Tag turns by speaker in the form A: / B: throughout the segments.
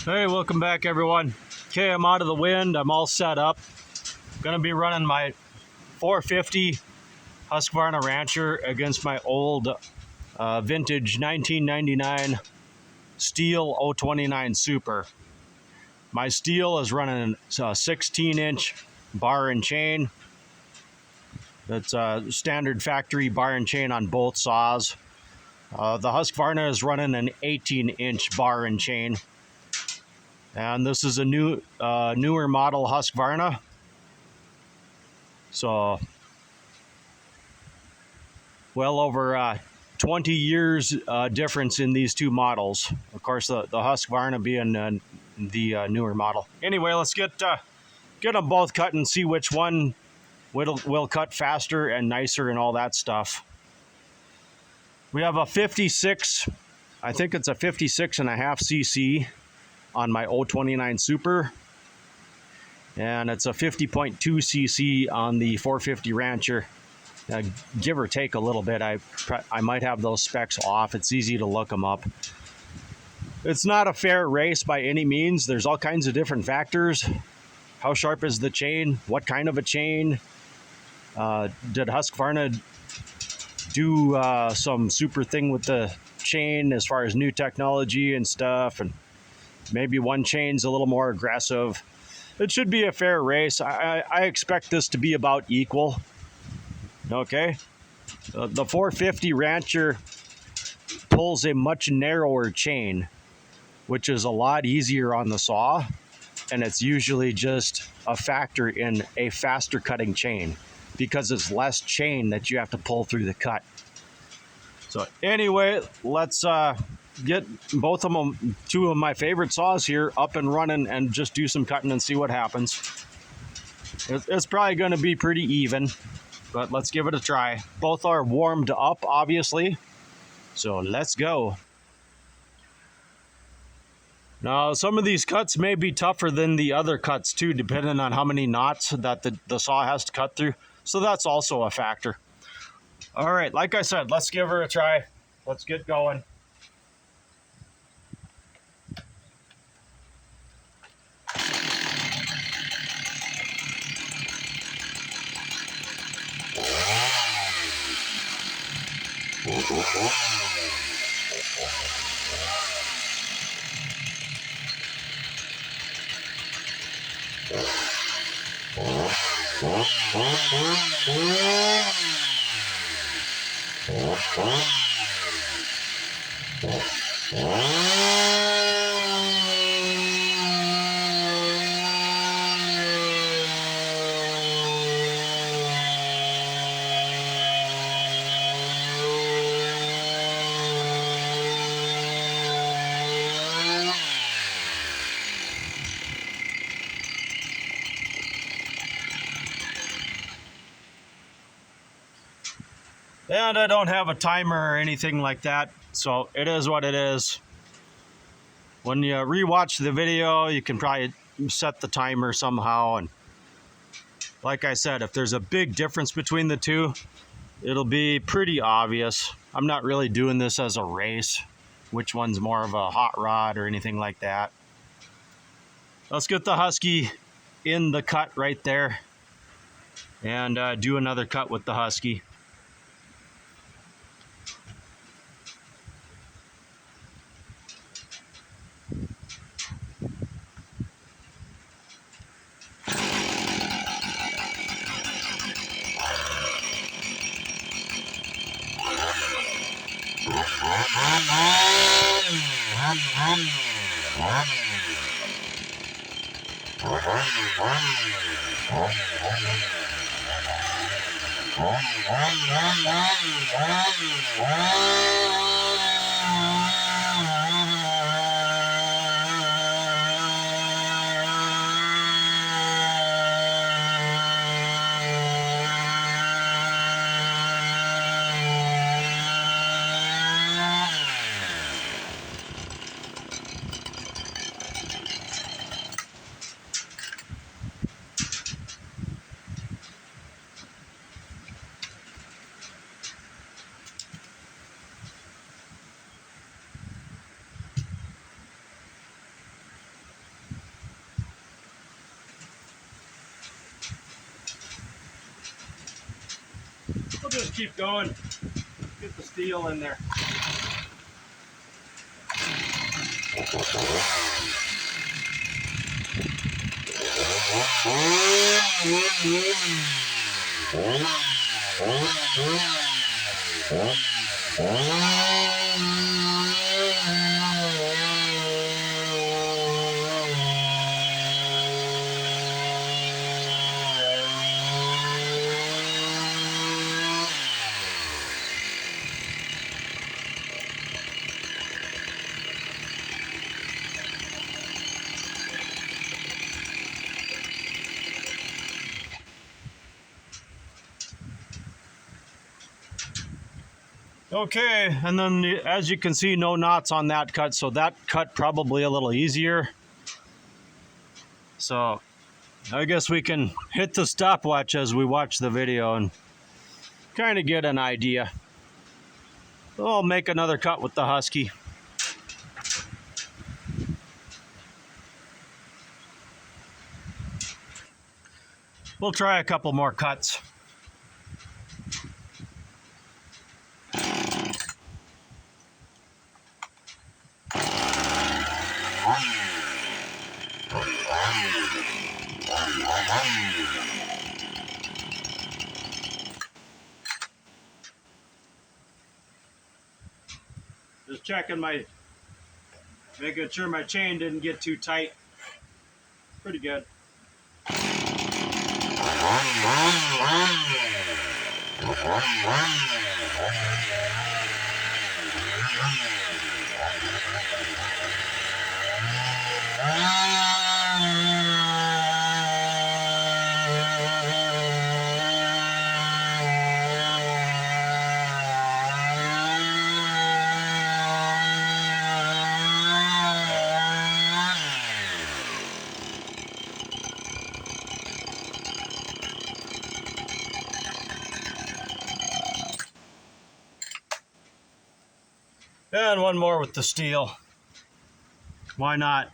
A: Hey, welcome back everyone. Okay, I'm out of the wind. I'm all set up. Gonna be running my 450 Husqvarna Rancher against my old vintage 1999 Stihl 029 Super. My Stihl is running a 16-inch bar and chain. That's a standard factory bar and chain on both saws. The Husqvarna is running an 18-inch bar and chain. And this is a newer model Husqvarna. So, well over 20 years difference in these two models. Of course, the Husqvarna being the newer model. Anyway, let's get them both cut and see which one will cut faster and nicer and all that stuff. We have a 56, I think it's a 56.5 cc on my 029 Super. And it's a 50.2 cc on the 450 Rancher. Give or take a little bit. I might have those specs off. It's easy to look them up. It's not a fair race by any means. There's all kinds of different factors. How sharp is the chain? What kind of a chain? Did Husqvarna do some super thing with the chain as far as new technology and stuff? And maybe one chain's a little more aggressive. It should be a fair race. I expect this to be about equal. Okay. The 450 Rancher pulls a much narrower chain, which is a lot easier on the saw. And it's usually just a factor in a faster cutting chain because it's less chain that you have to pull through the cut. So anyway, let's get both of them, two of my favorite saws here, up and running and just do some cutting and see what happens. It's probably going to be pretty even, but let's give it a try. Both are warmed up, obviously, so let's go. Now, some of these cuts may be tougher than the other cuts too, depending on how many knots that the saw has to cut through. So that's also a factor. All right, like I said, let's give her a try. Let's get going. And I don't have a timer or anything like that, so it is what it is. When you rewatch the video, you can probably set the timer somehow. And like I said, if there's a big difference between the two, it'll be pretty obvious. I'm not really doing this as a race, which one's more of a hot rod or anything like that. Let's get the Husky in the cut right there and do another cut with the Husky. We'll just keep going. Get the Stihl in there. Okay, and then as you can see, no knots on that cut, so that cut probably a little easier. So I guess we can hit the stopwatch as we watch the video and kind of get an idea. I'll make another cut with the Husky. We'll try a couple more cuts. Just checking making sure my chain didn't get too tight. Pretty good. And one more with the Stihl. Why not?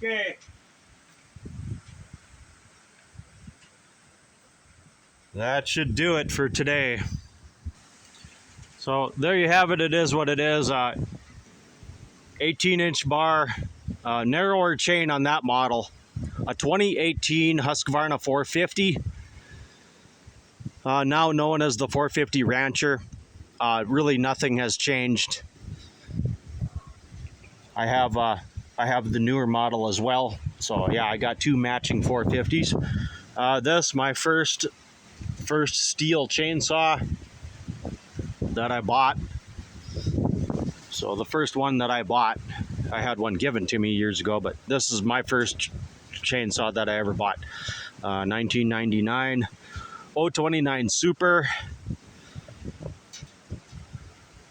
A: Okay. That should do it for today. So there you have it. It is what it is. 18-inch bar, narrower chain on that model. A 2018 Husqvarna 450, now known as the 450 Rancher. Really nothing has changed. I have the newer model as well. So yeah, I got two matching 450s. This my first Stihl chainsaw that I bought. So the first one that I bought, I had one given to me years ago, but this is my first chainsaw that I ever bought. 1999 029 Super.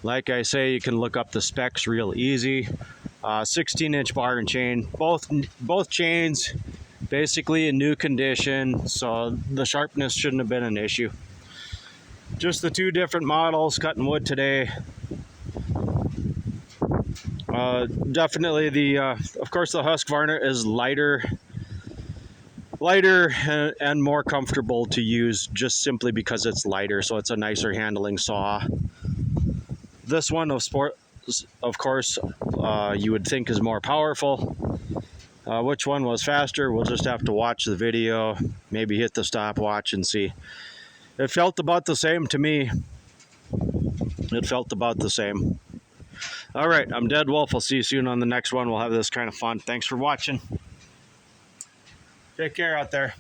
A: Like I say, you can look up the specs real easy. 16-inch bar and chain. Both chains basically in new condition, so the sharpness shouldn't have been an issue. Just the two different models cutting wood today. Definitely of course the Husqvarna is lighter and more comfortable to use just simply because it's lighter, so it's a nicer handling saw. This one of course you would think is more powerful. Which one was faster? We'll just have to watch the video, maybe hit the stopwatch and see. It felt about the same to me. It felt about the same. All right, I'm Dead Wolf. I'll see you soon on the next one. We'll have this kind of fun. Thanks for watching. Take care out there.